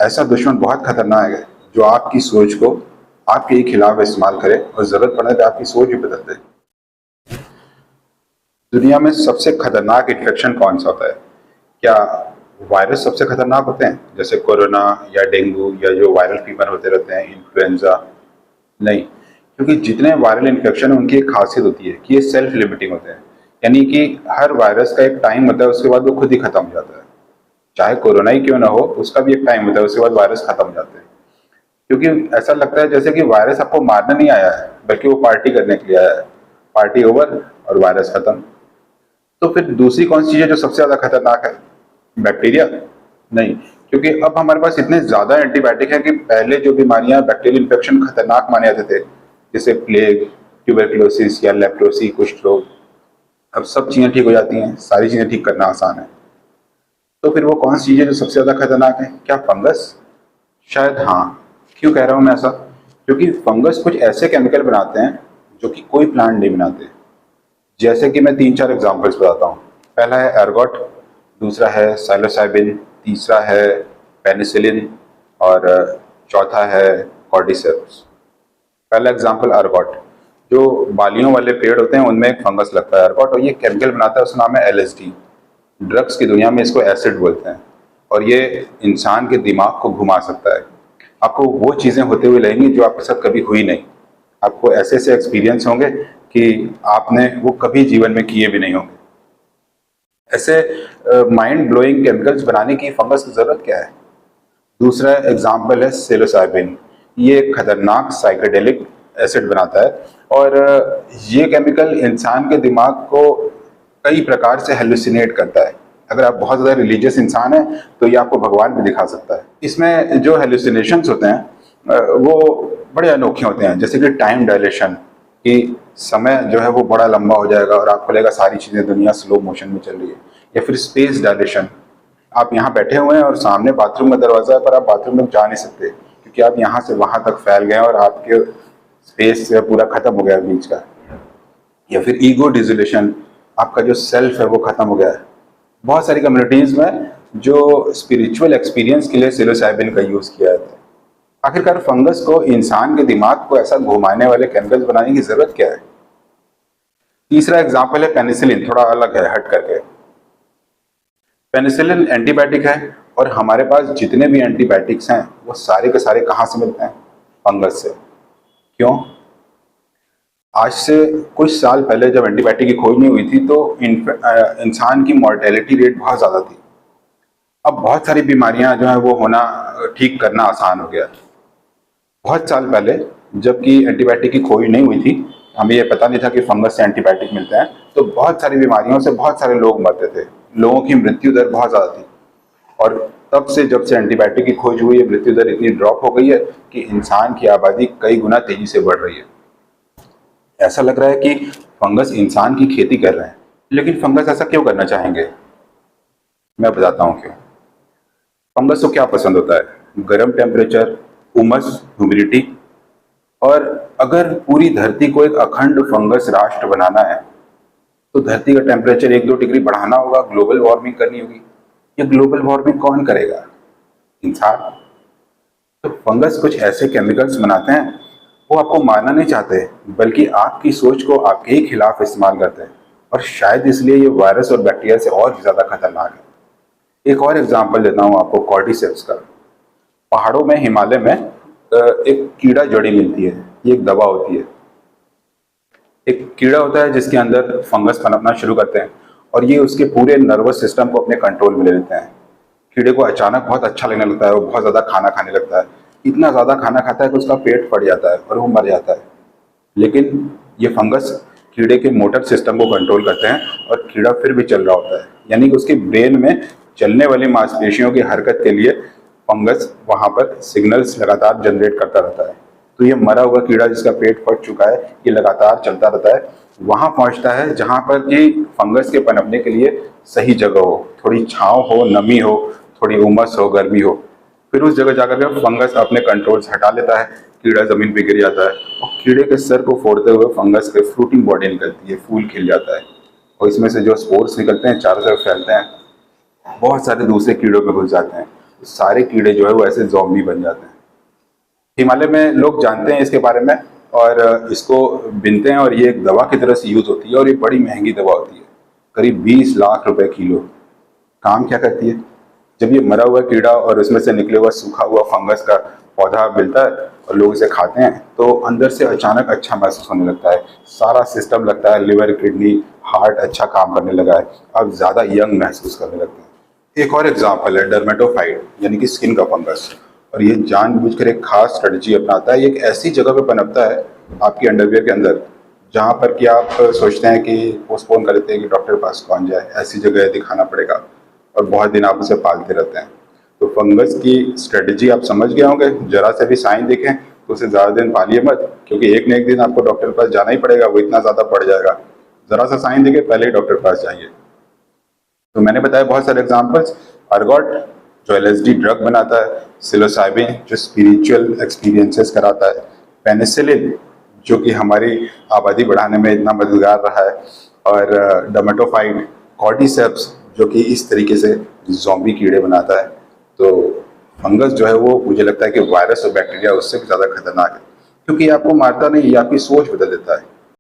ऐसा दुश्मन बहुत खतरनाक है जो आपकी सोच को आपके ही खिलाफ इस्तेमाल करे और जरूरत पड़ने पर आपकी सोच भी बदल दे। दुनिया में सबसे खतरनाक इन्फेक्शन कौन सा होता है? क्या वायरस सबसे खतरनाक होते हैं, जैसे कोरोना या डेंगू या जो वायरल फीवर होते रहते हैं, इन्फ्लुएंजा? नहीं, क्योंकि जितने वायरल इन्फेक्शन है उनकी एक खासियत होती है कि ये सेल्फ लिमिटिंग होते हैं। यानी कि हर वायरस का एक टाइम होता है, उसके बाद वो खुद ही खत्म हो जाता है। चाहे कोरोना ही क्यों ना हो, उसका भी एक टाइम होता है, उसके बाद वायरस खत्म हो जाते हैं। क्योंकि ऐसा लगता है जैसे कि वायरस आपको मारने नहीं आया है, बल्कि वो पार्टी करने के लिए आया है। पार्टी ओवर और वायरस खत्म। तो फिर दूसरी कौन सी चीज है जो सबसे ज्यादा खतरनाक है? बैक्टीरिया? नहीं, क्योंकि अब हमारे पास इतने ज्यादा एंटीबायोटिक हैं कि पहले जो बीमारियां बैक्टीरियल इन्फेक्शन खतरनाक माने जाते थे, जैसे प्लेग, ट्यूबरकुलोसिस या लेप्रोसी, कुष्ठ रोग, अब सब चीजें ठीक हो जाती हैं। सारी चीजें ठीक करना आसान है। तो फिर वो कौन सी चीज है जो सबसे ज्यादा खतरनाक है? क्या फंगस? शायद हाँ। क्यों कह रहा हूं मैं ऐसा? क्योंकि फंगस कुछ ऐसे केमिकल बनाते हैं जो कि कोई प्लांट नहीं बनाते। जैसे कि मैं 3-4 एग्जांपल्स बताता हूँ। पहला है एर्गोट, दूसरा है साइलोसाइबिन, तीसरा है पेनिसिलिन और चौथा है कॉर्डिसेप्स। पहला एग्जांपल एर्गोट। जो बालियों वाले पेड़ होते हैं उनमें एक फंगस लगता है एर्गोट, और ये केमिकल बनाता है, उसका नाम है LSD। ड्रग्स की दुनिया में इसको एसिड बोलते हैं, और ये इंसान के दिमाग को घुमा सकता है। आपको वो चीज़ें होते हुए लगेंगी जो आपके साथ कभी हुई नहीं। आपको ऐसे ऐसे एक्सपीरियंस होंगे कि आपने वो कभी जीवन में किए भी नहीं होंगे। ऐसे माइंड ब्लोइंग केमिकल्स बनाने की फंगस की जरूरत क्या है? दूसरा एग्जाम्पल है सेलोसाइबिन। ये एक खतरनाक साइकेडेलिक एसिड बनाता है, और ये केमिकल इंसान के दिमाग को कई प्रकार से हेलुसिनेट करता है। अगर आप बहुत ज़्यादा रिलीजियस इंसान हैं तो ये आपको भगवान भी दिखा सकता है। इसमें जो हेलुसिनेशंस होते हैं वो बड़े अनोखे होते हैं, जैसे कि टाइम डायलेशन, कि समय जो है वो बड़ा लंबा हो जाएगा और आपको लगेगा सारी चीज़ें दुनिया स्लो मोशन में चल रही है। या फिर स्पेस डायलेशन, आप यहाँ बैठे हुए हैं और सामने बाथरूम का दरवाजा है, पर आप बाथरूम में जा नहीं सकते क्योंकि आप यहाँ से वहां तक फैल गए और आपके स्पेस पूरा खत्म हो गया बीच का। या फिर ईगो डिजोल्यूशन, आपका जो सेल्फ है वो खत्म हो गया है। बहुत सारी कम्युनिटीज में जो स्पिरिचुअल एक्सपीरियंस के लिए सिलोसाइबिन का यूज किया जाता है। आखिरकार फंगस को इंसान के दिमाग को ऐसा घुमाने वाले केमिकल्स बनाने की जरूरत क्या है? तीसरा एग्जाम्पल है पेनिसिलिन, थोड़ा अलग है, हट करके। पेनिसिलिन एंटीबायोटिक है, और हमारे पास जितने भी एंटीबायोटिक्स हैं वो सारे के सारे कहाँ से मिलते हैं? फंगस से। क्यों? आज से कुछ साल पहले जब एंटीबायोटिक की खोज नहीं हुई थी तो इंसान की मॉर्टेलिटी रेट बहुत ज़्यादा थी। अब बहुत सारी बीमारियां जो है वो होना, ठीक करना आसान हो गया। बहुत साल पहले जबकि एंटीबायोटिक की खोज नहीं हुई थी, हमें ये पता नहीं था कि फंगस से एंटीबायोटिक मिलते हैं, तो बहुत सारी बीमारियों से बहुत सारे लोग मरते थे। लोगों की मृत्यु दर बहुत ज़्यादा थी। और तब से जब से एंटीबायोटिक की खोज हुई है, मृत्यु दर इतनी ड्रॉप हो गई है कि इंसान की आबादी कई गुना तेजी से बढ़ रही है। ऐसा लग रहा है कि फंगस इंसान की खेती कर रहे हैं, लेकिन फंगस ऐसा क्यों करना चाहेंगे? मैं बताता हूँ क्यों। फंगस को क्या पसंद होता है? गर्म टेम्परेचर, उमस, ह्यूमिडिटी। और अगर पूरी धरती को एक अखंड फंगस राष्ट्र बनाना है तो धरती का टेम्परेचर 1-2 डिग्री बढ़ाना होगा, ग्लोबल वार्मिंग करनी होगी। ये ग्लोबल वार्मिंग कौन करेगा? इंसान। तो फंगस कुछ ऐसे केमिकल्स बनाते हैं, वो आपको मारना नहीं चाहते, बल्कि आपकी सोच को आपके ही खिलाफ इस्तेमाल करते हैं। और शायद इसलिए ये वायरस और बैक्टीरिया से और भी ज्यादा खतरनाक है। एक और एग्जांपल देता हूँ आपको, कॉर्डिसेप्स का। पहाड़ों में, हिमालय में एक कीड़ा जड़ी मिलती है, ये एक दवा होती है। एक कीड़ा होता है जिसके अंदर फंगस पनपना शुरू करते हैं, और ये उसके पूरे नर्वस सिस्टम को अपने कंट्रोल में ले लेते हैं। कीड़े को अचानक बहुत अच्छा लगने लगता है, वो बहुत ज़्यादा खाना खाने लगता है। इतना ज़्यादा खाना खाता है कि उसका पेट फट जाता है और वो मर जाता है। लेकिन ये फंगस कीड़े के मोटर सिस्टम को कंट्रोल करते हैं और कीड़ा फिर भी चल रहा होता है। यानी कि उसके ब्रेन में चलने वाली मांसपेशियों की हरकत के लिए फंगस वहाँ पर सिग्नल्स लगातार जनरेट करता रहता है। तो ये मरा हुआ कीड़ा जिसका पेट फट चुका है, ये लगातार चलता रहता है, वहां पहुंचता है जहां पर कि फंगस के पनपने के लिए सही जगह हो, थोड़ी छांव हो, नमी हो, थोड़ी उमस हो, गर्मी हो। फिर उस जगह जाकर के फंगस अपने कंट्रोल से हटा लेता है, कीड़ा जमीन पे गिर जाता है, और कीड़े के सर को फोड़ते हुए फंगस के फ्रूटिंग बॉडी निकलती है, फूल खिल जाता है, और इसमें से जो स्पोर्स निकलते हैं चारों तरफ फैलते हैं, बहुत सारे दूसरे कीड़ों में घुस जाते हैं। सारे कीड़े जो है वो ऐसे ज़ॉम्बी बन जाते हैं। हिमालय में लोग जानते हैं इसके बारे में और इसको बिनते हैं और ये एक दवा की तरह से यूज़ होती है और ये बड़ी महंगी दवा होती है, करीब 20 लाख रुपए किलो। काम क्या करती है? जब ये मरा हुआ कीड़ा और उसमें से निकले हुआ सूखा हुआ फंगस का पौधा मिलता है और लोग इसे खाते हैं तो अंदर से अचानक अच्छा महसूस होने लगता है, सारा सिस्टम लगता है, लिवर, किडनी, हार्ट अच्छा काम करने लगा है, आप ज़्यादा यंग महसूस करने लगते हैं। एक और एग्जाम्पल है डर्मेटोफाइट, यानी कि स्किन का फंगस। और ये जानबूझकर एक खास स्ट्रेटजी अपनाता है। ये एक ऐसी जगह पे पनपता है आपकी अंडरवियर के अंदर जहाँ पर कि आप सोचते हैं कि पोस्टपोन कर देते हैं कि डॉक्टर के पास कौन जाए, ऐसी जगह दिखाना पड़ेगा और बहुत दिन आप उसे पालते रहते हैं। तो फंगस की स्ट्रेटजी आप समझ गए होंगे। जरा से भी साइन दिखें तो उसे ज़्यादा दिन पालिए मत, क्योंकि एक न एक दिन आपको डॉक्टर के पास जाना ही पड़ेगा, वो इतना ज़्यादा बढ़ जाएगा। ज़रा सा साइन दिखे पहले ही डॉक्टर के पास जाइए। तो मैंने बताया बहुत सारे एग्जांपल्स। अर्गोट जो एलएसडी ड्रग बनाता है, सिलोसाइबिन जो स्पिरिचुअल एक्सपीरियंसेस कराता है, पेनिसिलिन जो कि हमारी आबादी बढ़ाने में इतना मददगार रहा है, और डर्मेटोफाइट, कॉर्डिसेप्स जो कि इस तरीके से ज़ॉम्बी कीड़े बनाता है। तो फंगस जो है वो मुझे लगता है कि वायरस और बैक्टीरिया उससे भी ज़्यादा खतरनाक है, क्योंकि ये आपको मारता नहीं, ये आपकी सोच बदल देता है।